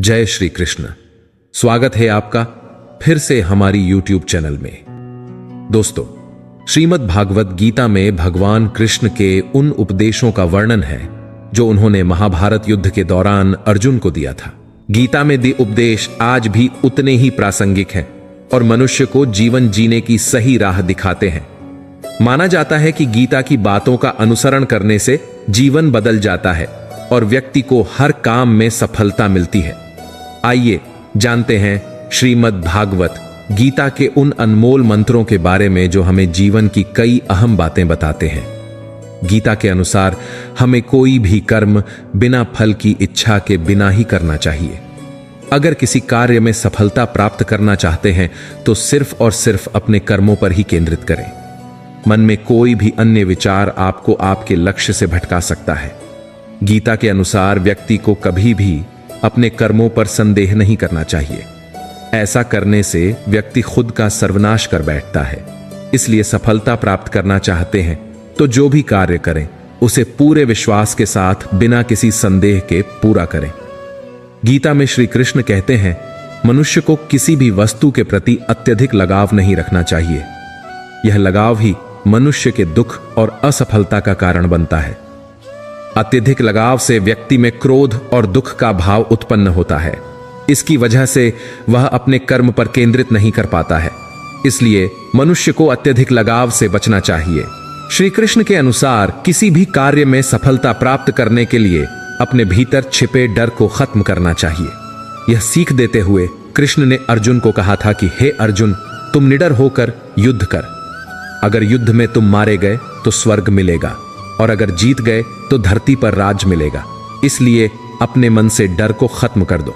जय श्री कृष्ण। स्वागत है आपका फिर से हमारी YouTube चैनल में। दोस्तों, श्रीमद् भागवत गीता में भगवान कृष्ण के उन उपदेशों का वर्णन है जो उन्होंने महाभारत युद्ध के दौरान अर्जुन को दिया था। गीता में दिए उपदेश आज भी उतने ही प्रासंगिक हैं और मनुष्य को जीवन जीने की सही राह दिखाते हैं। माना जाता है कि गीता की बातों का अनुसरण करने से जीवन बदल जाता है और व्यक्ति को हर काम में सफलता मिलती है। आइए जानते हैं श्रीमद् भागवत गीता के उन अनमोल मंत्रों के बारे में जो हमें जीवन की कई अहम बातें बताते हैं। गीता के अनुसार हमें कोई भी कर्म बिना फल की इच्छा के बिना ही करना चाहिए। अगर किसी कार्य में सफलता प्राप्त करना चाहते हैं तो सिर्फ और सिर्फ अपने कर्मों पर ही केंद्रित करें। मन में कोई भी अन्य विचार आपको आपके लक्ष्य से भटका सकता है। गीता के अनुसार व्यक्ति को कभी भी अपने कर्मों पर संदेह नहीं करना चाहिए। ऐसा करने से व्यक्ति खुद का सर्वनाश कर बैठता है। इसलिए सफलता प्राप्त करना चाहते हैं तो जो भी कार्य करें उसे पूरे विश्वास के साथ बिना किसी संदेह के पूरा करें। गीता में श्री कृष्ण कहते हैं, मनुष्य को किसी भी वस्तु के प्रति अत्यधिक लगाव नहीं रखना चाहिए। यह लगाव ही मनुष्य के दुख और असफलता का कारण बनता है। अत्यधिक लगाव से व्यक्ति में क्रोध और दुख का भाव उत्पन्न होता है। इसकी वजह से वह अपने कर्म पर केंद्रित नहीं कर पाता है। इसलिए मनुष्य को अत्यधिक लगाव से बचना चाहिए। श्री कृष्ण के अनुसार किसी भी कार्य में सफलता प्राप्त करने के लिए अपने भीतर छिपे डर को खत्म करना चाहिए। यह सीख देते हुए कृष्ण ने अर्जुन को कहा था कि हे अर्जुन, तुम निडर होकर युद्ध कर। अगर युद्ध में तुम मारे गए तो स्वर्ग मिलेगा और अगर जीत गए तो धरती पर राज मिलेगा। इसलिए अपने मन से डर को खत्म कर दो।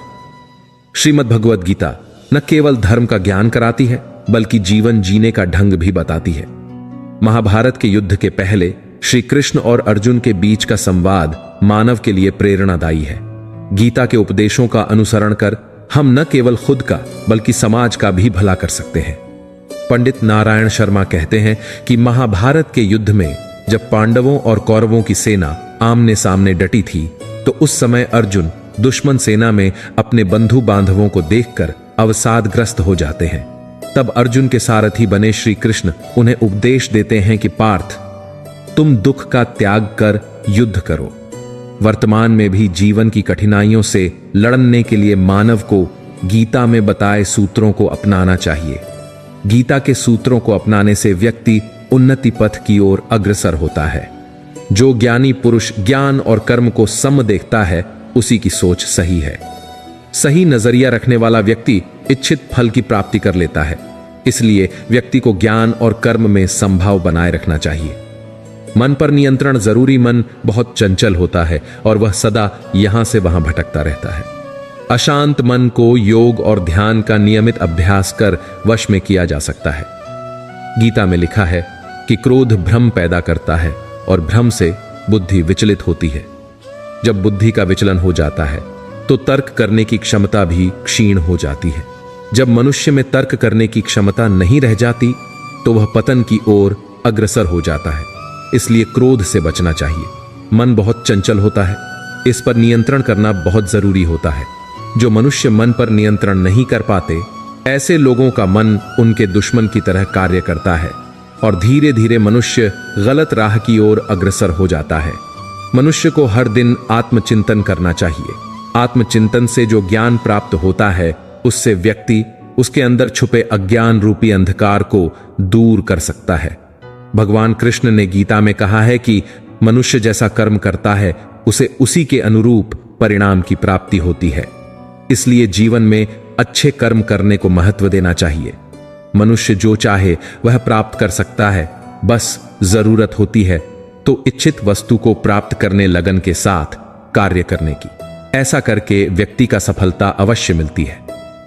श्रीमद् भगवत गीता न केवल धर्म का ज्ञान कराती है बल्कि जीवन जीने का ढंग भी बताती है। महाभारत के युद्ध के पहले श्री कृष्ण और अर्जुन के बीच का संवाद मानव के लिए प्रेरणादायी है। गीता के उपदेशों का अनुसरण कर हम न केवल खुद का बल्कि समाज का भी भला कर सकते हैं। पंडित नारायण शर्मा कहते हैं कि महाभारत के युद्ध में जब पांडवों और कौरवों की सेना आमने सामने डटी थी तो उस समय अर्जुन दुश्मन सेना में अपने बंधु बांधवों को देखकर अवसादग्रस्त हो जाते हैं। तब अर्जुन के सारथी बने श्री कृष्ण उन्हें उपदेश देते हैं कि पार्थ, तुम दुख का त्याग कर युद्ध करो। वर्तमान में भी जीवन की कठिनाइयों से लड़ने के लिए मानव को गीता में बताए सूत्रों को अपनाना चाहिए। गीता के सूत्रों को अपनाने से व्यक्ति उन्नति पथ की ओर अग्रसर होता है। जो ज्ञानी पुरुष ज्ञान और कर्म को सम देखता है उसी की सोच सही है। सही नजरिया रखने वाला व्यक्ति इच्छित फल की प्राप्ति कर लेता है। इसलिए व्यक्ति को ज्ञान और कर्म में समभाव बनाए रखना चाहिए। मन पर नियंत्रण जरूरी। मन बहुत चंचल होता है और वह सदा यहां से वहां भटकता रहता है। अशांत मन को योग और ध्यान का नियमित अभ्यास कर वश में किया जा सकता है। गीता में लिखा है कि क्रोध भ्रम पैदा करता है और भ्रम से बुद्धि विचलित होती है। जब बुद्धि का विचलन हो जाता है तो तर्क करने की क्षमता भी क्षीण हो जाती है। जब मनुष्य में तर्क करने की क्षमता नहीं रह जाती तो वह पतन की ओर अग्रसर हो जाता है। इसलिए क्रोध से बचना चाहिए। मन बहुत चंचल होता है, इस पर नियंत्रण करना बहुत जरूरी होता है। जो मनुष्य मन पर नियंत्रण नहीं कर पाते, ऐसे लोगों का मन उनके दुश्मन की तरह कार्य करता है और धीरे धीरे मनुष्य गलत राह की ओर अग्रसर हो जाता है। मनुष्य को हर दिन आत्मचिंतन करना चाहिए। आत्मचिंतन से जो ज्ञान प्राप्त होता है उससे व्यक्ति उसके अंदर छुपे अज्ञान रूपी अंधकार को दूर कर सकता है। भगवान कृष्ण ने गीता में कहा है कि मनुष्य जैसा कर्म करता है उसे उसी के अनुरूप परिणाम की प्राप्ति होती है। इसलिए जीवन में अच्छे कर्म करने को महत्व देना चाहिए। मनुष्य जो चाहे वह प्राप्त कर सकता है, बस जरूरत होती है तो इच्छित वस्तु को प्राप्त करने लगन के साथ कार्य करने की। ऐसा करके व्यक्ति का सफलता अवश्य मिलती है।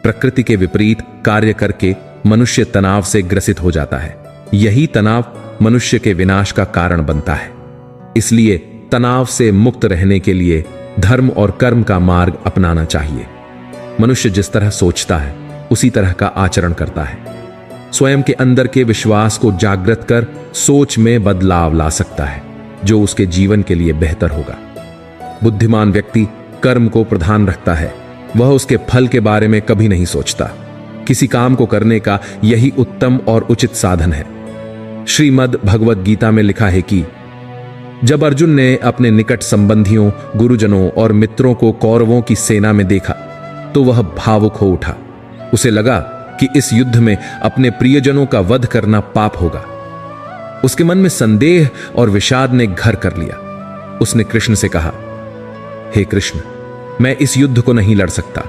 प्रकृति के विपरीत कार्य करके मनुष्य तनाव से ग्रसित हो जाता है। यही तनाव मनुष्य के विनाश का कारण बनता है। इसलिए तनाव से मुक्त रहने के लिए धर्म और कर्म का मार्ग अपनाना चाहिए। मनुष्य जिस तरह सोचता है उसी तरह का आचरण करता है। स्वयं के अंदर के विश्वास को जागृत कर सोच में बदलाव ला सकता है जो उसके जीवन के लिए बेहतर होगा। बुद्धिमान व्यक्ति कर्म को प्रधान रखता है वह उसके फल के बारे में कभी नहीं सोचता। किसी काम को करने का यही उत्तम और उचित साधन है। श्रीमद् भगवद गीता में लिखा है कि जब अर्जुन ने अपने निकट संबंधियों, गुरुजनों और मित्रों को कौरवों की सेना में देखा तो वह भावुक हो उठा। उसे लगा कि इस युद्ध में अपने प्रियजनों का वध करना पाप होगा। उसके मन में संदेह और विषाद ने घर कर लिया। उसने कृष्ण से कहा, हे कृष्ण, मैं इस युद्ध को नहीं लड़ सकता।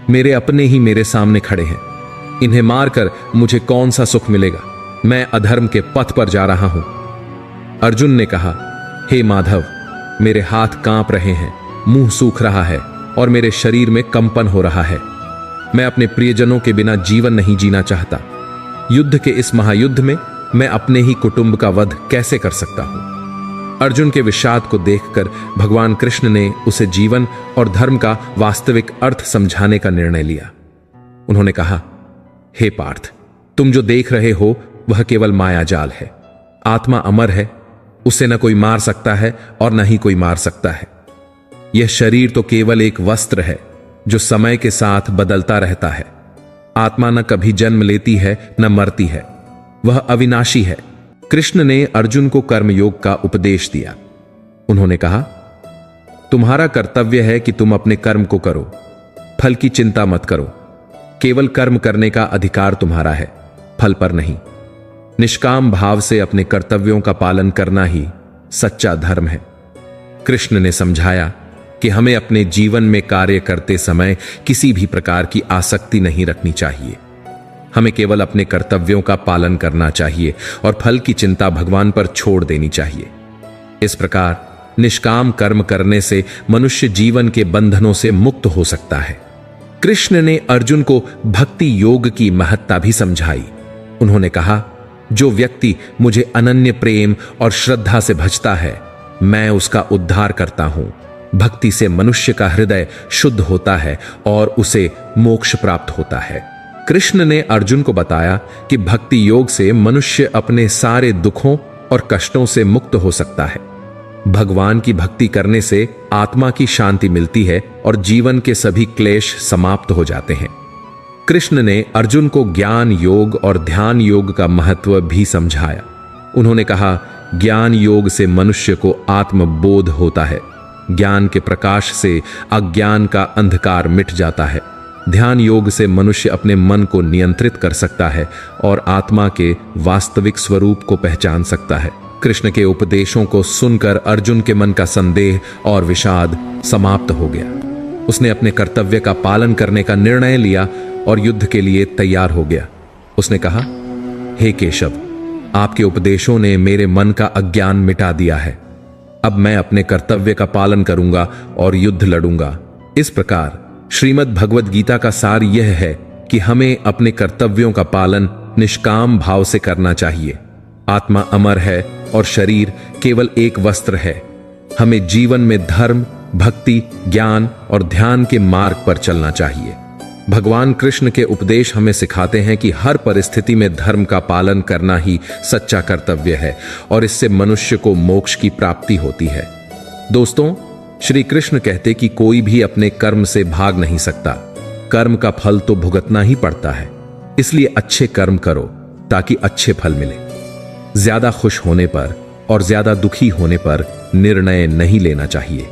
मेरे अपने ही मेरे सामने खड़े हैं। इन्हें मारकर मुझे कौन सा सुख मिलेगा? मैं अधर्म के पथ पर जा रहा हूं। अर्जुन ने कहा, हे माधव, मेरे हाथ कांप रहे हैं, मुंह सूख रहा है और मेरे शरीर में कंपन हो रहा है। मैं अपने प्रियजनों के बिना जीवन नहीं जीना चाहता। युद्ध के इस महायुद्ध में मैं अपने ही कुटुंब का वध कैसे कर सकता हूं? अर्जुन के विषाद को देखकर भगवान कृष्ण ने उसे जीवन और धर्म का वास्तविक अर्थ समझाने का निर्णय लिया। उन्होंने कहा, हे पार्थ, तुम जो देख रहे हो वह केवल मायाजाल है। आत्मा अमर है, उसे न कोई मार सकता है और न ही कोई मार सकता है। यह शरीर तो केवल एक वस्त्र है जो समय के साथ बदलता रहता है। आत्मा न कभी जन्म लेती है न मरती है, वह अविनाशी है। कृष्ण ने अर्जुन को कर्मयोग का उपदेश दिया। उन्होंने कहा, तुम्हारा कर्तव्य है कि तुम अपने कर्म को करो, फल की चिंता मत करो। केवल कर्म करने का अधिकार तुम्हारा है, फल पर नहीं। निष्काम भाव से अपने कर्तव्यों का पालन करना ही सच्चा धर्म है। कृष्ण ने समझाया कि हमें अपने जीवन में कार्य करते समय किसी भी प्रकार की आसक्ति नहीं रखनी चाहिए। हमें केवल अपने कर्तव्यों का पालन करना चाहिए और फल की चिंता भगवान पर छोड़ देनी चाहिए। इस प्रकार निष्काम कर्म करने से मनुष्य जीवन के बंधनों से मुक्त हो सकता है। कृष्ण ने अर्जुन को भक्ति योग की महत्ता भी समझाई। उन्होंने कहा, जो व्यक्ति मुझे अनन्य प्रेम और श्रद्धा से भजता है, मैं उसका उद्धार करता हूं। भक्ति से मनुष्य का हृदय शुद्ध होता है और उसे मोक्ष प्राप्त होता है। कृष्ण ने अर्जुन को बताया कि भक्ति योग से मनुष्य अपने सारे दुखों और कष्टों से मुक्त हो सकता है। भगवान की भक्ति करने से आत्मा की शांति मिलती है और जीवन के सभी क्लेश समाप्त हो जाते हैं। कृष्ण ने अर्जुन को ज्ञान योग और ध्यान योग का महत्व भी समझाया। उन्होंने कहा, ज्ञान योग से मनुष्य को आत्मबोध होता है। ज्ञान के प्रकाश से अज्ञान का अंधकार मिट जाता है। ध्यान योग से मनुष्य अपने मन को नियंत्रित कर सकता है और आत्मा के वास्तविक स्वरूप को पहचान सकता है। कृष्ण के उपदेशों को सुनकर अर्जुन के मन का संदेह और विषाद समाप्त हो गया। उसने अपने कर्तव्य का पालन करने का निर्णय लिया और युद्ध के लिए तैयार हो गया। उसने कहा, हे केशव, आपके उपदेशों ने मेरे मन का अज्ञान मिटा दिया है। अब मैं अपने कर्तव्य का पालन करूंगा और युद्ध लड़ूंगा। इस प्रकार श्रीमद् भगवद गीता का सार यह है कि हमें अपने कर्तव्यों का पालन निष्काम भाव से करना चाहिए। आत्मा अमर है और शरीर केवल एक वस्त्र है। हमें जीवन में धर्म, भक्ति, ज्ञान और ध्यान के मार्ग पर चलना चाहिए। भगवान कृष्ण के उपदेश हमें सिखाते हैं कि हर परिस्थिति में धर्म का पालन करना ही सच्चा कर्तव्य है और इससे मनुष्य को मोक्ष की प्राप्ति होती है। दोस्तों, श्री कृष्ण कहते कि कोई भी अपने कर्म से भाग नहीं सकता। कर्म का फल तो भुगतना ही पड़ता है। इसलिए अच्छे कर्म करो ताकि अच्छे फल मिले। ज्यादा खुश होने पर और ज्यादा दुखी होने पर निर्णय नहीं लेना चाहिए,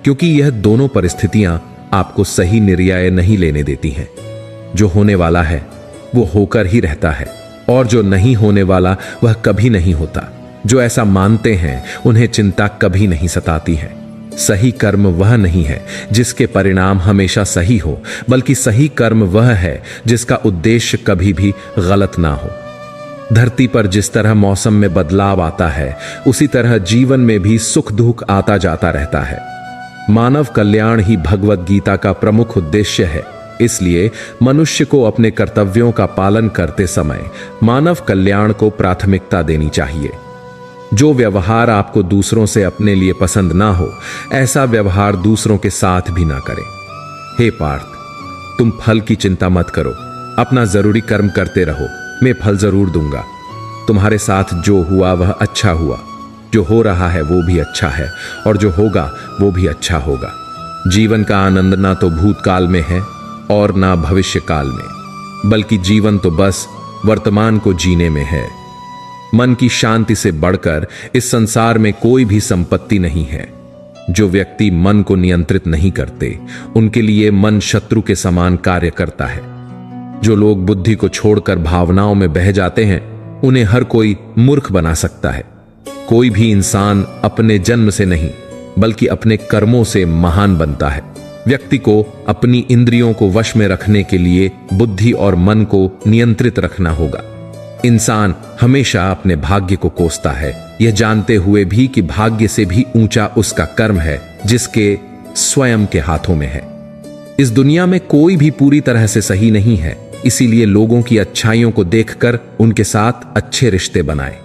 क्योंकि यह दोनों परिस्थितियां आपको सही निर्णय नहीं लेने देती हैं। जो होने वाला है वो होकर ही रहता है और जो नहीं होने वाला वह कभी नहीं होता। जो ऐसा मानते हैं उन्हें चिंता कभी नहीं सताती है। सही कर्म वह नहीं है जिसके परिणाम हमेशा सही हो, बल्कि सही कर्म वह है जिसका उद्देश्य कभी भी गलत ना हो। धरती पर जिस तरह मौसम में बदलाव आता है, उसी तरह जीवन में भी सुख दुख आता जाता रहता है। मानव कल्याण ही भगवद गीता का प्रमुख उद्देश्य है। इसलिए मनुष्य को अपने कर्तव्यों का पालन करते समय मानव कल्याण को प्राथमिकता देनी चाहिए। जो व्यवहार आपको दूसरों से अपने लिए पसंद ना हो, ऐसा व्यवहार दूसरों के साथ भी ना करें। हे पार्थ, तुम फल की चिंता मत करो, अपना जरूरी कर्म करते रहो, मैं फल जरूर दूंगा। तुम्हारे साथ जो हुआ वह अच्छा हुआ, जो हो रहा है वो भी अच्छा है और जो होगा वो भी अच्छा होगा। जीवन का आनंद ना तो भूतकाल में है और ना भविष्य काल में, बल्कि जीवन तो बस वर्तमान को जीने में है। मन की शांति से बढ़कर इस संसार में कोई भी संपत्ति नहीं है। जो व्यक्ति मन को नियंत्रित नहीं करते, उनके लिए मन शत्रु के समान कार्य करता है। जो लोग बुद्धि को छोड़कर भावनाओं में बह जाते हैं, उन्हें हर कोई मूर्ख बना सकता है। कोई भी इंसान अपने जन्म से नहीं, बल्कि अपने कर्मों से महान बनता है। व्यक्ति को अपनी इंद्रियों को वश में रखने के लिए बुद्धि और मन को नियंत्रित रखना होगा। इंसान हमेशा अपने भाग्य को कोसता है, यह जानते हुए भी कि भाग्य से भी ऊंचा उसका कर्म है, जिसके स्वयं के हाथों में है। इस दुनिया में कोई भी पूरी तरह से सही नहीं है, इसीलिए लोगों की अच्छाइयों को देखकर उनके साथ अच्छे रिश्ते बनाएं।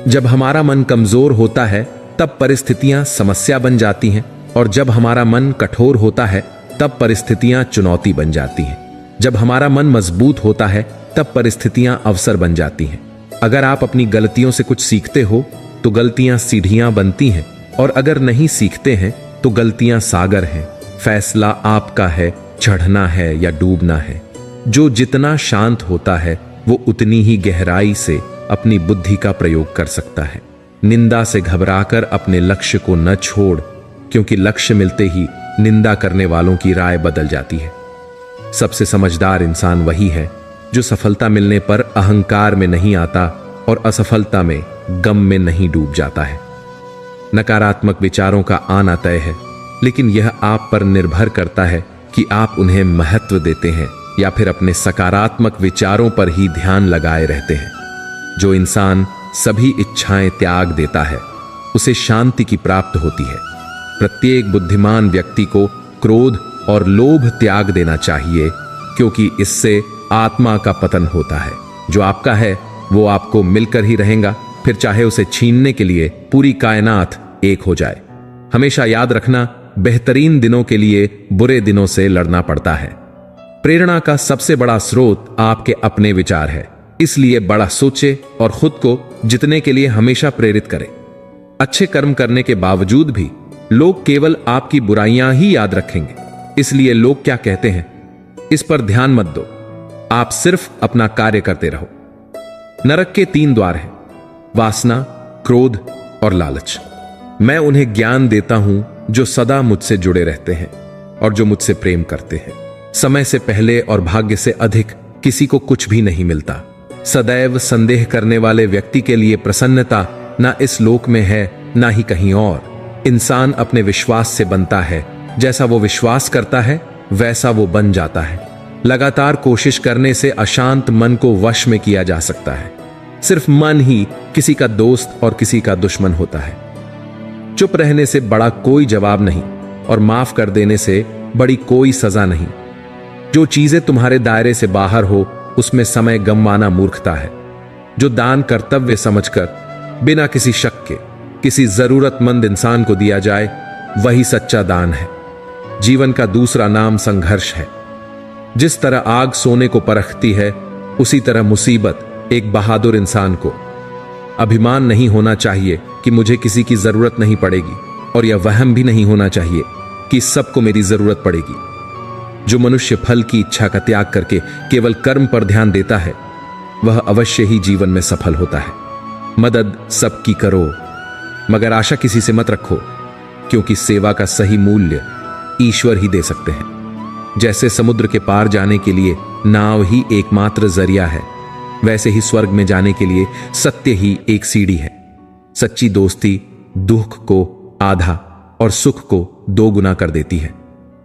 जब हमारा मन कमजोर होता है, तब परिस्थितियां समस्या बन जाती हैं, और जब हमारा मन कठोर होता है, तब परिस्थितियां चुनौती बन जाती हैं। जब हमारा मन मजबूत होता है, तब परिस्थितियां अवसर बन जाती हैं। अगर आप अपनी गलतियों से कुछ सीखते हो, तो गलतियां सीढ़ियां बनती हैं, और अगर नहीं सीखते हैं, तो गलतियां सागर हैं। फैसला आपका है, चढ़ना है या डूबना है। जो जितना शांत होता है, वो उतनी ही गहराई से अपनी बुद्धि का प्रयोग कर सकता है। निंदा से घबराकर अपने लक्ष्य को न छोड़, क्योंकि लक्ष्य मिलते ही निंदा करने वालों की राय बदल जाती है। सबसे समझदार इंसान वही है जो सफलता मिलने पर अहंकार में नहीं आता और असफलता में गम में नहीं डूब जाता है। नकारात्मक विचारों का आना तय है, लेकिन यह आप पर निर्भर करता है कि आप उन्हें महत्व देते हैं या फिर अपने सकारात्मक विचारों पर ही ध्यान लगाए रहते हैं। जो इंसान सभी इच्छाएं त्याग देता है, उसे शांति की प्राप्त होती है। प्रत्येक बुद्धिमान व्यक्ति को क्रोध और लोभ त्याग देना चाहिए, क्योंकि इससे आत्मा का पतन होता है। जो आपका है वो आपको मिलकर ही रहेगा, फिर चाहे उसे छीनने के लिए पूरी कायनात एक हो जाए। हमेशा याद रखना, बेहतरीन दिनों के लिए बुरे दिनों से लड़ना पड़ता है। प्रेरणा का सबसे बड़ा स्रोत आपके अपने विचार है, इसलिए बड़ा सोचे और खुद को जितने के लिए हमेशा प्रेरित करें। अच्छे कर्म करने के बावजूद भी लोग केवल आपकी बुराइयां ही याद रखेंगे, इसलिए लोग क्या कहते हैं इस पर ध्यान मत दो। आप सिर्फ अपना कार्य करते रहो। नरक के 3 द्वार हैं, वासना, क्रोध और लालच। मैं उन्हें ज्ञान देता हूं जो सदा मुझसे जुड़े रहते हैं और जो मुझसे प्रेम करते हैं। समय से पहले और भाग्य से अधिक किसी को कुछ भी नहीं मिलता। सदैव संदेह करने वाले व्यक्ति के लिए प्रसन्नता ना इस लोक में है, ना ही कहीं और। इंसान अपने विश्वास से बनता है, जैसा वो विश्वास करता है वैसा वो बन जाता है। लगातार कोशिश करने से अशांत मन को वश में किया जा सकता है। सिर्फ मन ही किसी का दोस्त और किसी का दुश्मन होता है। चुप रहने से बड़ा कोई जवाब नहीं, और माफ कर देने से बड़ी कोई सजा नहीं। जो चीजें तुम्हारे दायरे से बाहर हो, उसमें समय गंवाना मूर्खता है। जो दान कर्तव्य समझकर बिना किसी शक के किसी जरूरतमंद इंसान को दिया जाए, वही सच्चा दान है। जीवन का दूसरा नाम संघर्ष है। जिस तरह आग सोने को परखती है, उसी तरह मुसीबत एक बहादुर इंसान को। अभिमान नहीं होना चाहिए कि मुझे किसी की जरूरत नहीं पड़ेगी, और यह वहम भी नहीं होना चाहिए कि सबको मेरी जरूरत पड़ेगी। जो मनुष्य फल की इच्छा का त्याग करके केवल कर्म पर ध्यान देता है, वह अवश्य ही जीवन में सफल होता है। मदद सबकी करो, मगर आशा किसी से मत रखो, क्योंकि सेवा का सही मूल्य ईश्वर ही दे सकते हैं। जैसे समुद्र के पार जाने के लिए नाव ही एकमात्र जरिया है, वैसे ही स्वर्ग में जाने के लिए सत्य ही एक सीढ़ी है। सच्ची दोस्ती दुख को आधा और सुख को 2 गुना कर देती है।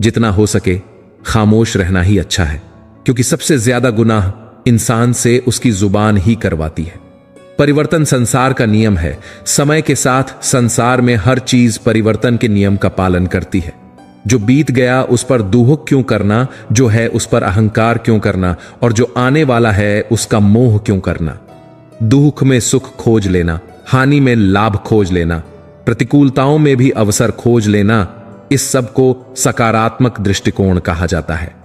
जितना हो सके खामोश रहना ही अच्छा है, क्योंकि सबसे ज्यादा गुनाह इंसान से उसकी जुबान ही करवाती है। परिवर्तन संसार का नियम है। समय के साथ संसार में हर चीज परिवर्तन के नियम का पालन करती है। जो बीत गया उस पर दुहक क्यों करना, जो है उस पर अहंकार क्यों करना, और जो आने वाला है उसका मोह क्यों करना। दुख में सुख खोज लेना, हानि में लाभ खोज लेना, प्रतिकूलताओं में भी अवसर खोज लेना, इस सब को सकारात्मक दृष्टिकोण कहा जाता है।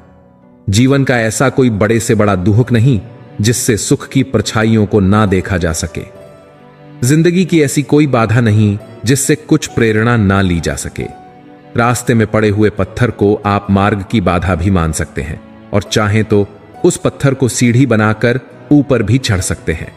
जीवन का ऐसा कोई बड़े से बड़ा दुहक नहीं जिससे सुख की परछाइयों को ना देखा जा सके। जिंदगी की ऐसी कोई बाधा नहीं जिससे कुछ प्रेरणा ना ली जा सके। रास्ते में पड़े हुए पत्थर को आप मार्ग की बाधा भी मान सकते हैं और चाहें तो उस पत्थर को सीढ़ी बनाकर ऊपर भी चढ़ सकते हैं।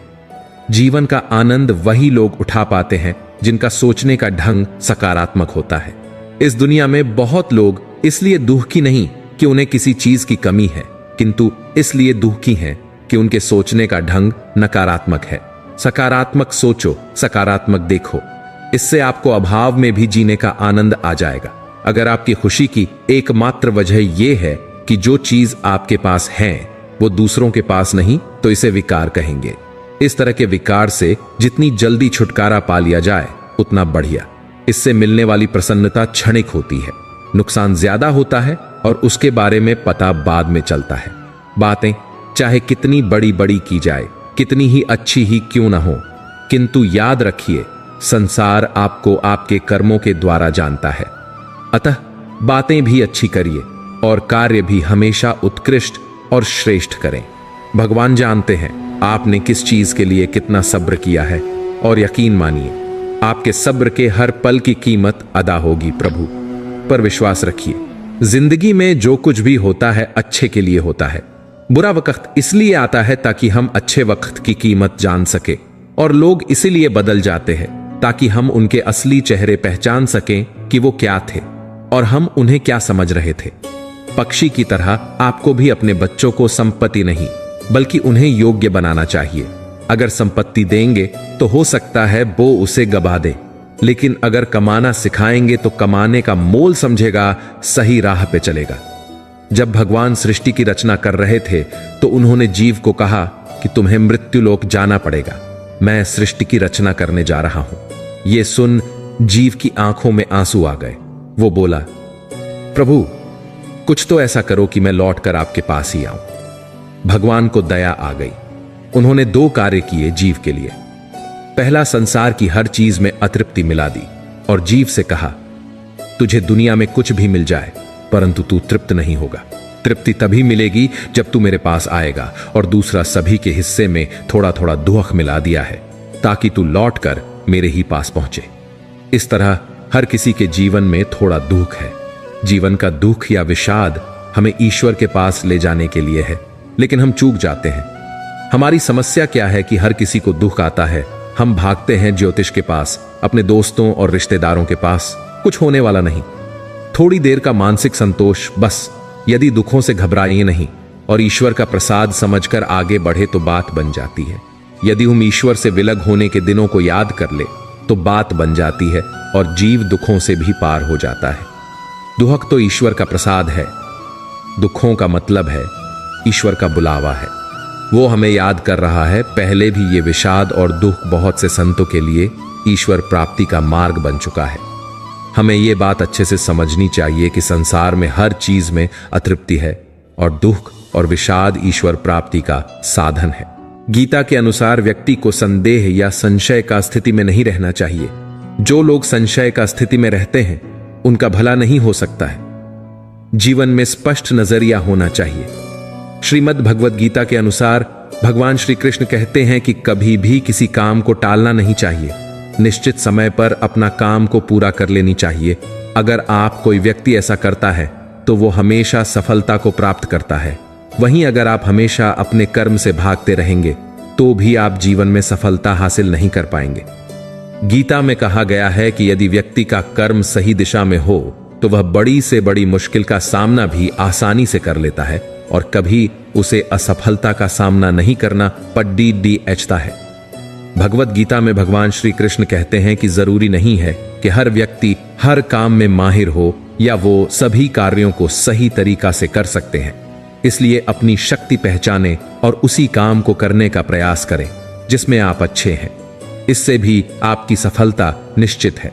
जीवन का आनंद वही लोग उठा पाते हैं जिनका सोचने का ढंग सकारात्मक होता है। इस दुनिया में बहुत लोग इसलिए दुखी नहीं कि उन्हें किसी चीज की कमी है, किंतु इसलिए दुखी हैं कि उनके सोचने का ढंग नकारात्मक है। सकारात्मक सोचो, सकारात्मक देखो, इससे आपको अभाव में भी जीने का आनंद आ जाएगा। अगर आपकी खुशी की एकमात्र वजह यह है कि जो चीज आपके पास है वो दूसरों के पास नहीं, तो इसे विकार कहेंगे। इस तरह के विकार से जितनी जल्दी छुटकारा पा लिया जाए उतना बढ़िया। इससे मिलने वाली प्रसन्नता क्षणिक होती है, नुकसान ज्यादा होता है और उसके बारे में पता बाद में चलता है। बातें चाहे कितनी बड़ी बड़ी की जाए, कितनी ही अच्छी ही क्यों ना हो, किंतु याद रखिए संसार आपको आपके कर्मों के द्वारा जानता है। अतः बातें भी अच्छी करिए और कार्य भी हमेशा उत्कृष्ट और श्रेष्ठ करें। भगवान जानते हैं आपने किस चीज के लिए कितना सब्र किया है और यकीन मानिए आपके सब्र के हर पल की कीमत अदा होगी। प्रभु पर विश्वास रखिए, जिंदगी में जो कुछ भी होता है अच्छे के लिए होता है। बुरा वक्त इसलिए आता है ताकि हम अच्छे वक्त की कीमत जान सके, और लोग इसीलिए बदल जाते हैं ताकि हम उनके असली चेहरे पहचान सकें कि वो क्या थे और हम उन्हें क्या समझ रहे थे। पक्षी की तरह आपको भी अपने बच्चों को संपत्ति नहीं बल्कि उन्हें योग्य बनाना चाहिए। अगर संपत्ति देंगे तो हो सकता है वो उसे गवा दे, लेकिन अगर कमाना सिखाएंगे तो कमाने का मोल समझेगा, सही राह पे चलेगा। जब भगवान सृष्टि की रचना कर रहे थे तो उन्होंने जीव को कहा कि तुम्हें मृत्युलोक जाना पड़ेगा, मैं सृष्टि की रचना करने जा रहा हूं। यह सुन जीव की आंखों में आंसू आ गए। वो बोला, प्रभु कुछ तो ऐसा करो कि मैं लौटकर आपके पास ही आऊं। भगवान को दया आ गई। उन्होंने 2 कार्य किए जीव के लिए। पहला, संसार की हर चीज में अतृप्ति मिला दी और जीव से कहा, तुझे दुनिया में कुछ भी मिल जाए परंतु तू तृप्त नहीं होगा। तृप्ति तभी मिलेगी जब तू मेरे पास आएगा। और दूसरा, सभी के हिस्से में थोड़ा थोड़ा दुख मिला दिया है ताकि तू लौटकर मेरे ही पास पहुंचे। इस तरह हर किसी के जीवन में थोड़ा दुख है। जीवन का दुख या विषाद हमें ईश्वर के पास ले जाने के लिए है, लेकिन हम चूक जाते हैं। हमारी समस्या क्या है कि हर किसी को दुख आता है, हम भागते हैं ज्योतिष के पास, अपने दोस्तों और रिश्तेदारों के पास। कुछ होने वाला नहीं, थोड़ी देर का मानसिक संतोष बस। यदि दुखों से घबराइए नहीं और ईश्वर का प्रसाद समझकर आगे बढ़े तो बात बन जाती है। यदि हम ईश्वर से विलग होने के दिनों को याद कर ले तो बात बन जाती है और जीव दुखों से भी पार हो जाता है। दुख तो ईश्वर का प्रसाद है, दुखों का मतलब है ईश्वर का बुलावा है। वो हमें याद कर रहा है। पहले भी ये विषाद और दुख बहुत से संतों के लिए ईश्वर प्राप्ति का मार्ग बन चुका है। हमें ये बात अच्छे से समझनी चाहिए कि संसार में हर चीज में अतृप्ति है और दुख और विषाद ईश्वर प्राप्ति का साधन है। गीता के अनुसार व्यक्ति को संदेह या संशय का स्थिति में नहीं रहना चाहिए। जो लोग संशय का स्थिति में रहते हैं उनका भला नहीं हो सकता है। जीवन में स्पष्ट नजरिया होना चाहिए। श्रीमद् भगवद गीता के अनुसार भगवान श्री कृष्ण कहते हैं कि कभी भी किसी काम को टालना नहीं चाहिए। निश्चित समय पर अपना काम को पूरा कर लेनी चाहिए। अगर आप कोई व्यक्ति ऐसा करता है तो वो हमेशा सफलता को प्राप्त करता है। वहीं अगर आप हमेशा अपने कर्म से भागते रहेंगे तो भी आप जीवन में सफलता हासिल नहीं कर पाएंगे। गीता में कहा गया है कि यदि व्यक्ति का कर्म सही दिशा में हो तो वह बड़ी से बड़ी मुश्किल का सामना भी आसानी से कर लेता है और कभी उसे असफलता का सामना नहीं करना पड़ता है। भगवत गीता में भगवान श्री कृष्ण कहते हैं कि जरूरी नहीं है कि हर व्यक्ति हर काम में माहिर हो या वो सभी कार्यों को सही तरीका से कर सकते हैं। इसलिए अपनी शक्ति पहचानें और उसी काम को करने का प्रयास करें जिसमें आप अच्छे हैं। इससे भी आपकी सफलता निश्चित है।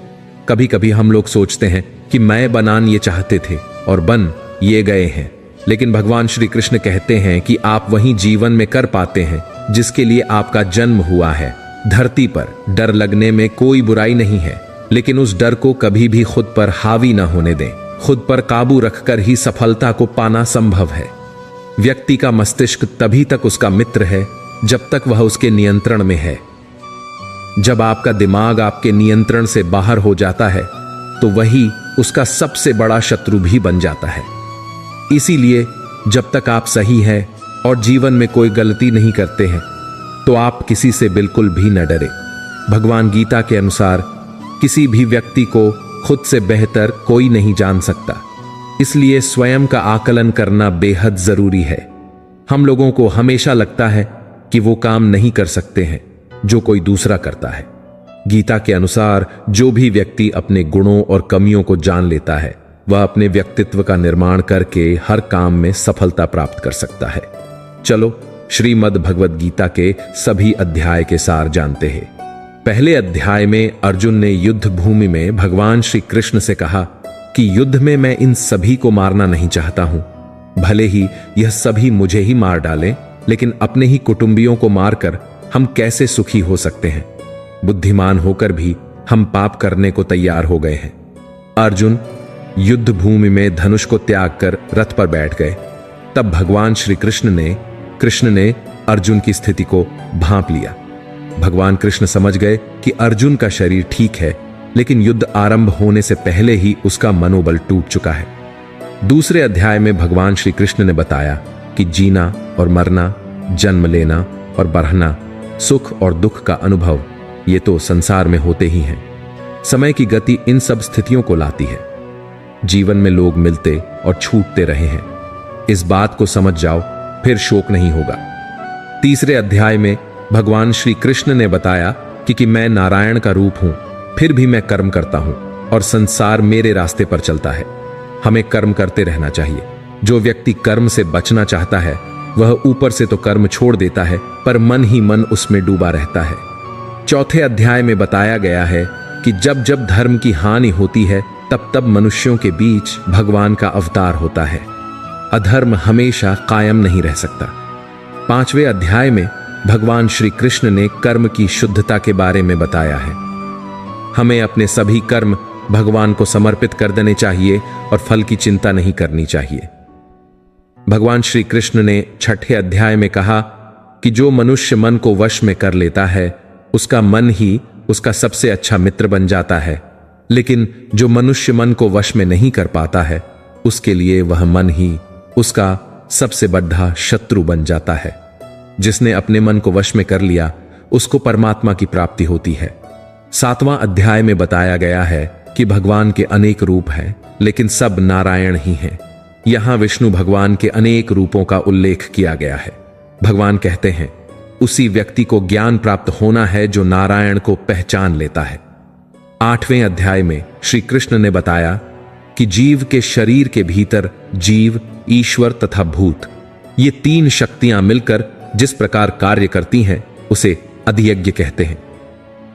कभी कभी हम लोग सोचते हैं कि मैं बनान ये चाहते थे और बन ये गए हैं, लेकिन भगवान श्री कृष्ण कहते हैं कि आप वही जीवन में कर पाते हैं जिसके लिए आपका जन्म हुआ है। धरती पर डर लगने में कोई बुराई नहीं है, लेकिन उस डर को कभी भी खुद पर हावी न होने दें। खुद पर काबू रखकर ही सफलता को पाना संभव है। व्यक्ति का मस्तिष्क तभी तक उसका मित्र है जब तक वह उसके नियंत्रण में है। जब आपका दिमाग आपके नियंत्रण से बाहर हो जाता है तो वही उसका सबसे बड़ा शत्रु भी बन जाता है। इसीलिए जब तक आप सही हैं और जीवन में कोई गलती नहीं करते हैं तो आप किसी से बिल्कुल भी न डरे। भगवान गीता के अनुसार किसी भी व्यक्ति को खुद से बेहतर कोई नहीं जान सकता, इसलिए स्वयं का आकलन करना बेहद जरूरी है। हम लोगों को हमेशा लगता है कि वो काम नहीं कर सकते हैं जो कोई दूसरा करता है। गीता के अनुसार जो भी व्यक्ति अपने गुणों और कमियों को जान लेता है वह अपने व्यक्तित्व का निर्माण करके हर काम में सफलता प्राप्त कर सकता है। चलो श्रीमद् भगवद गीता के सभी अध्याय के सार जानते हैं। पहले अध्याय में अर्जुन ने युद्ध भूमि में भगवान श्री कृष्ण से कहा कि युद्ध में मैं इन सभी को मारना नहीं चाहता हूं, भले ही यह सभी मुझे ही मार डालें, लेकिन अपने ही कुटुंबियों को मारकर हम कैसे सुखी हो सकते हैं। बुद्धिमान होकर भी हम पाप करने को तैयार हो गए हैं। अर्जुन युद्ध भूमि में धनुष को त्याग कर रथ पर बैठ गए। तब भगवान श्री कृष्ण ने अर्जुन की स्थिति को भांप लिया। भगवान कृष्ण समझ गए कि अर्जुन का शरीर ठीक है, लेकिन युद्ध आरंभ होने से पहले ही उसका मनोबल टूट चुका है। दूसरे अध्याय में भगवान श्री कृष्ण ने बताया कि जीना और मरना, जन्म लेना और बढ़ना, सुख और दुख का अनुभव, ये तो संसार में होते ही हैं। समय की गति इन सब स्थितियों को लाती है। जीवन में लोग मिलते और छूटते रहे हैं, इस बात को समझ जाओ, फिर शोक नहीं होगा। तीसरे अध्याय में भगवान श्री कृष्ण ने बताया कि मैं नारायण का रूप हूं, फिर भी मैं कर्म करता हूं और संसार मेरे रास्ते पर चलता है। हमें कर्म करते रहना चाहिए। जो व्यक्ति कर्म से बचना चाहता है वह ऊपर से तो कर्म छोड़ देता है, पर मन ही मन उसमें डूबा रहता है। चौथे अध्याय में बताया गया है कि जब जब धर्म की हानि होती है तब तब मनुष्यों के बीच भगवान का अवतार होता है। अधर्म हमेशा कायम नहीं रह सकता। पांचवें अध्याय में भगवान श्री कृष्ण ने कर्म की शुद्धता के बारे में बताया है। हमें अपने सभी कर्म भगवान को समर्पित कर देने चाहिए और फल की चिंता नहीं करनी चाहिए। भगवान श्री कृष्ण ने छठे अध्याय में कहा कि जो मनुष्य मन को वश में कर लेता है उसका मन ही उसका सबसे अच्छा मित्र बन जाता है, लेकिन जो मनुष्य मन को वश में नहीं कर पाता है उसके लिए वह मन ही उसका सबसे बड़ा शत्रु बन जाता है। जिसने अपने मन को वश में कर लिया उसको परमात्मा की प्राप्ति होती है। सातवां अध्याय में बताया गया है कि भगवान के अनेक रूप हैं, लेकिन सब नारायण ही हैं। यहां विष्णु भगवान के अनेक रूपों का उल्लेख किया गया है। भगवान कहते हैं उसी व्यक्ति को ज्ञान प्राप्त होना है जो नारायण को पहचान लेता है। आठवें अध्याय में श्री कृष्ण ने बताया कि जीव के शरीर के भीतर जीव, ईश्वर तथा भूत, ये तीन शक्तियां मिलकर जिस प्रकार कार्य करती हैं उसे अधियज्ञ कहते हैं।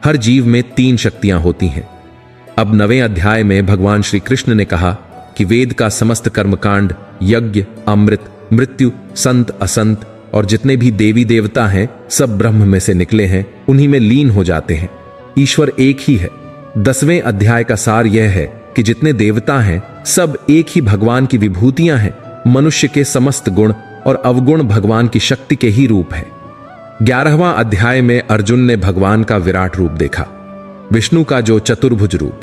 हर जीव में तीन शक्तियां होती हैं। अब 9वें अध्याय में भगवान श्री कृष्ण ने कहा कि वेद का समस्त कर्मकांड, यज्ञ, अमृत, मृत्यु, संत, असंत और जितने भी देवी देवता हैं सब ब्रह्म में से निकले हैं, उन्हीं में लीन हो जाते हैं। ईश्वर एक ही है। 10वें अध्याय का सार यह है कि जितने देवता हैं सब एक ही भगवान की विभूतियां हैं। मनुष्य के समस्त गुण और अवगुण भगवान की शक्ति के ही रूप है। 11वां अध्याय में अर्जुन ने भगवान का विराट रूप देखा, विष्णु का जो चतुर्भुज रूप।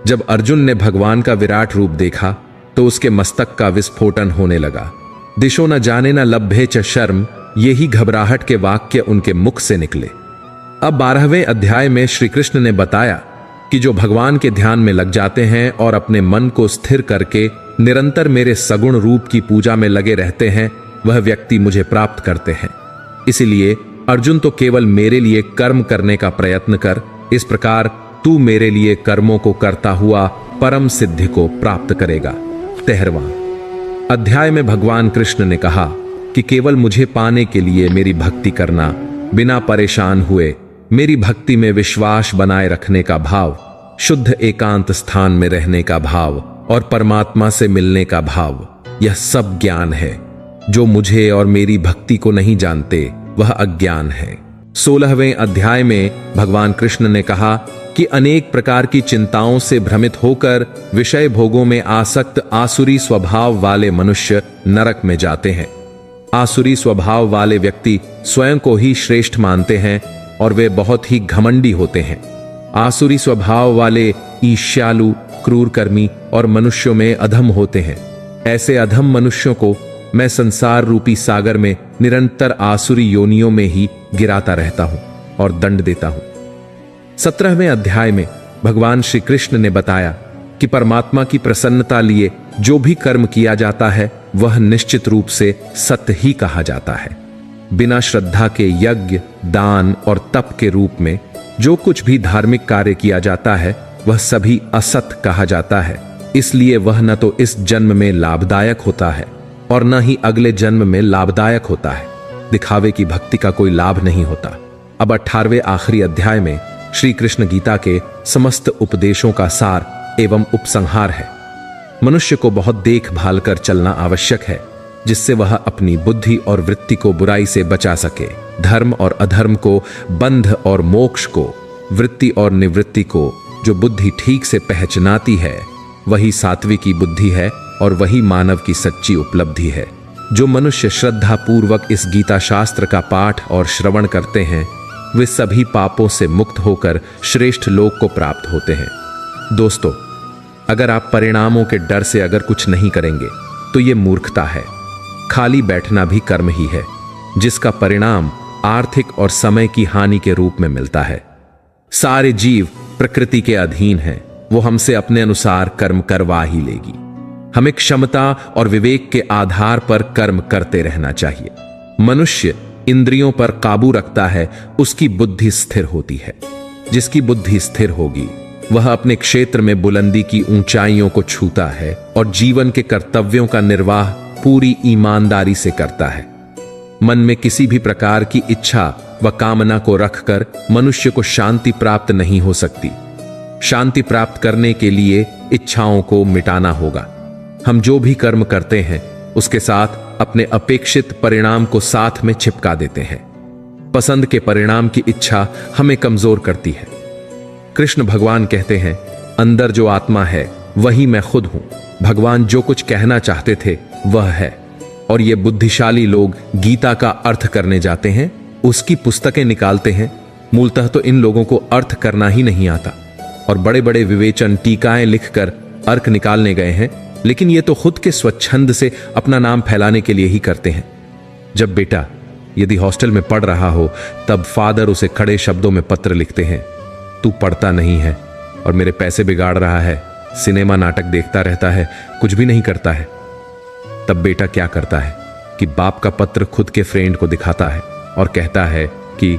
जब अर्जुन ने भगवान का विराट रूप देखा तो उसके मस्तक का विस्फोटन होने लगा। दिशो न जाने न लभ्ये च शर्म, यही घबराहट के वाक्य उनके मुख से निकले। अब 12वें अध्याय में श्री कृष्ण ने बताया कि जो भगवान के ध्यान में लग जाते हैं और अपने मन को स्थिर करके निरंतर मेरे सगुण रूप की पूजा में लगे रहते हैं वह व्यक्ति मुझे प्राप्त करते हैं। इसलिए अर्जुन तो केवल मेरे लिए कर्म करने का प्रयत्न कर, इस प्रकार तू मेरे लिए कर्मों को करता हुआ परम सिद्धि को प्राप्त करेगा। 13वां अध्याय में भगवान कृष्ण ने कहा कि केवल मुझे पाने के लिए मेरी भक्ति करना, बिना परेशान हुए मेरी भक्ति में विश्वास बनाए रखने का भाव, शुद्ध एकांत स्थान में रहने का भाव और परमात्मा से मिलने का भाव, यह सब ज्ञान है। जो मुझे और मेरी भक्ति को नहीं जानते वह अज्ञान है। 16वें अध्याय में भगवान कृष्ण ने कहा कि अनेक प्रकार की चिंताओं से भ्रमित होकर विषय भोगों में आसक्त आसुरी स्वभाव वाले मनुष्य नरक में जाते हैं। आसुरी स्वभाव वाले व्यक्ति स्वयं को ही श्रेष्ठ मानते हैं और वे बहुत ही घमंडी होते हैं। आसुरी स्वभाव वाले ईर्ष्यालु, क्रूर कर्मी और मनुष्यों में अधम होते हैं। ऐसे अधम मनुष्यों को मैं संसार रूपी सागर में निरंतर आसुरी योनियों में ही गिराता रहता हूं और दंड देता हूं। 17वें अध्याय में भगवान श्री कृष्ण ने बताया कि परमात्मा की प्रसन्नता लिए जो भी कर्म किया जाता है वह निश्चित रूप से सत्य ही कहा जाता है। बिना श्रद्धा के यज्ञ, दान और तप के रूप में जो कुछ भी धार्मिक कार्य किया जाता है वह सभी असत कहा जाता है। इसलिए वह न तो इस जन्म में लाभदायक होता है और न ही अगले जन्म में लाभदायक होता है। दिखावे की भक्ति का कोई लाभ नहीं होता। अब 18वें आखिरी अध्याय में श्री कृष्ण गीता के समस्त उपदेशों का सार एवं उपसंहार है। मनुष्य को बहुत देखभाल कर चलना आवश्यक है, जिससे वह अपनी बुद्धि और वृत्ति को बुराई से बचा सके। धर्म और अधर्म को, बंध और मोक्ष को, वृत्ति और निवृत्ति को जो बुद्धि ठीक से पहचानती है वही सात्विकी बुद्धि है और वही मानव की सच्ची उपलब्धि है। जो मनुष्य श्रद्धा पूर्वक इस गीता शास्त्र का पाठ और श्रवण करते हैं वे सभी पापों से मुक्त होकर श्रेष्ठ लोक को प्राप्त होते हैं। दोस्तों, अगर आप परिणामों के डर से अगर कुछ नहीं करेंगे तो ये मूर्खता है। खाली बैठना भी कर्म ही है, जिसका परिणाम आर्थिक और समय की हानि के रूप में मिलता है। सारे जीव प्रकृति के अधीन हैं, वो हमसे अपने अनुसार कर्म करवा ही लेगी। हमें क्षमता और विवेक के आधार पर कर्म करते रहना चाहिए। मनुष्य इंद्रियों पर काबू रखता है, उसकी बुद्धि स्थिर होती है। जिसकी बुद्धि स्थिर होगी वह अपने क्षेत्र में बुलंदी की ऊंचाइयों को छूता है और जीवन के कर्तव्यों का निर्वाह पूरी ईमानदारी से करता है। मन में किसी भी प्रकार की इच्छा व कामना को रखकर मनुष्य को शांति प्राप्त नहीं हो सकती। शांति प्राप्त करने के लिए इच्छाओं को मिटाना होगा। हम जो भी कर्म करते हैं उसके साथ अपने अपेक्षित परिणाम को साथ में चिपका देते हैं। पसंद के परिणाम की इच्छा हमें कमजोर करती है। कृष्ण भगवान कहते हैं, अंदर जो आत्मा है वही मैं खुद हूं। भगवान जो कुछ कहना चाहते थे वह है। और ये बुद्धिशाली लोग गीता का अर्थ करने जाते हैं, उसकी पुस्तकें निकालते हैं। मूलतः तो इन लोगों को अर्थ करना ही नहीं आता और बड़े बड़े विवेचन, टीकाएं लिखकर अर्थ निकालने गए हैं, लेकिन ये तो खुद के स्वच्छंद से अपना नाम फैलाने के लिए ही करते हैं। जब बेटा यदि हॉस्टल में पढ़ रहा हो तब फादर उसे खड़े शब्दों में पत्र लिखते हैं, तू पढ़ता नहीं है और मेरे पैसे बिगाड़ रहा है, सिनेमा नाटक देखता रहता है, कुछ भी नहीं करता है। तब बेटा क्या करता है कि बाप का पत्र खुद के फ्रेंड को दिखाता है और कहता है कि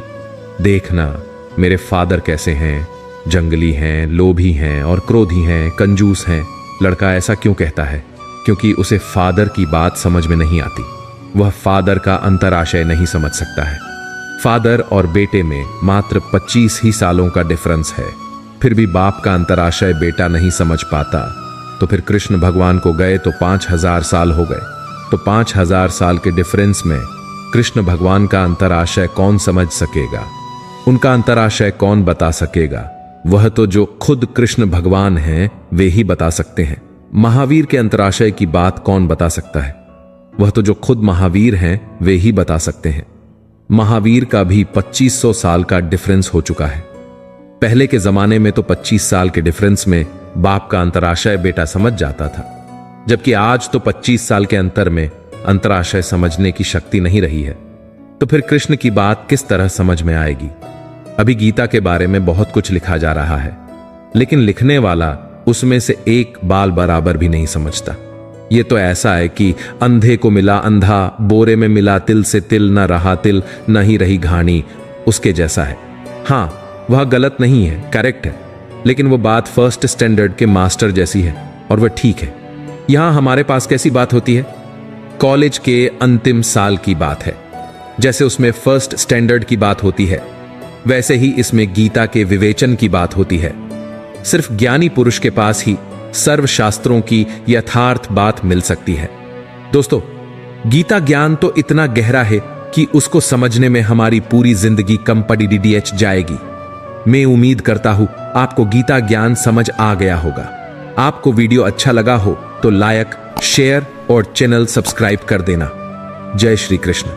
देखना मेरे फादर कैसे हैं, जंगली हैं, लोभी हैं और क्रोधी हैं, कंजूस हैं। लड़का ऐसा क्यों कहता है? क्योंकि उसे फादर की बात समझ में नहीं आती। वह फादर का अंतराशय नहीं समझ सकता है। फादर और बेटे में मात्र 25 ही सालों का डिफरेंस है, फिर भी बाप का अंतराशय बेटा नहीं समझ पाता। तो फिर कृष्ण भगवान को गए तो 5000 साल हो गए। तो 5000 साल के डिफरेंस में कृष्ण भगवान का अंतराशय कौन समझ सकेगा? उनका अंतराशय कौन बता सकेगा? वह तो जो खुद कृष्ण भगवान हैं वे ही बता सकते हैं। महावीर के अंतराशय की बात कौन बता सकता है? वह तो जो खुद महावीर हैं वे ही बता सकते हैं। महावीर का भी 2500 साल का डिफरेंस हो चुका है। पहले के जमाने में तो 25 साल के डिफरेंस में बाप का अंतराशय बेटा समझ जाता था, जबकि आज तो 25 साल के अंतर में अंतराशय समझने की शक्ति नहीं रही है। तो फिर कृष्ण की बात किस तरह समझ में आएगी? अभी गीता के बारे में बहुत कुछ लिखा जा रहा है, लेकिन लिखने वाला उसमें से एक बाल बराबर भी नहीं समझता। ये तो ऐसा है कि अंधे को मिला अंधा, बोरे में मिला तिल से तिल, न रहा तिल न ही रही घानी, उसके जैसा है। हाँ, वह गलत नहीं है, करेक्ट है, लेकिन वो बात फर्स्ट स्टैंडर्ड के मास्टर जैसी है और वह ठीक है। यहां हमारे पास कैसी बात होती है? कॉलेज के अंतिम साल की बात है। जैसे उसमें फर्स्ट स्टैंडर्ड की बात होती है, वैसे ही इसमें गीता के विवेचन की बात होती है। सिर्फ ज्ञानी पुरुष के पास ही सर्व शास्त्रों की यथार्थ बात मिल सकती है। दोस्तों, गीता ज्ञान तो इतना गहरा है कि उसको समझने में हमारी पूरी जिंदगी कंपडीडीएच जाएगी। मैं उम्मीद करता हूं आपको गीता ज्ञान समझ आ गया होगा। आपको वीडियो अच्छा लगा हो तो लाइक, शेयर और चैनल सब्सक्राइब कर देना। जय श्री कृष्ण।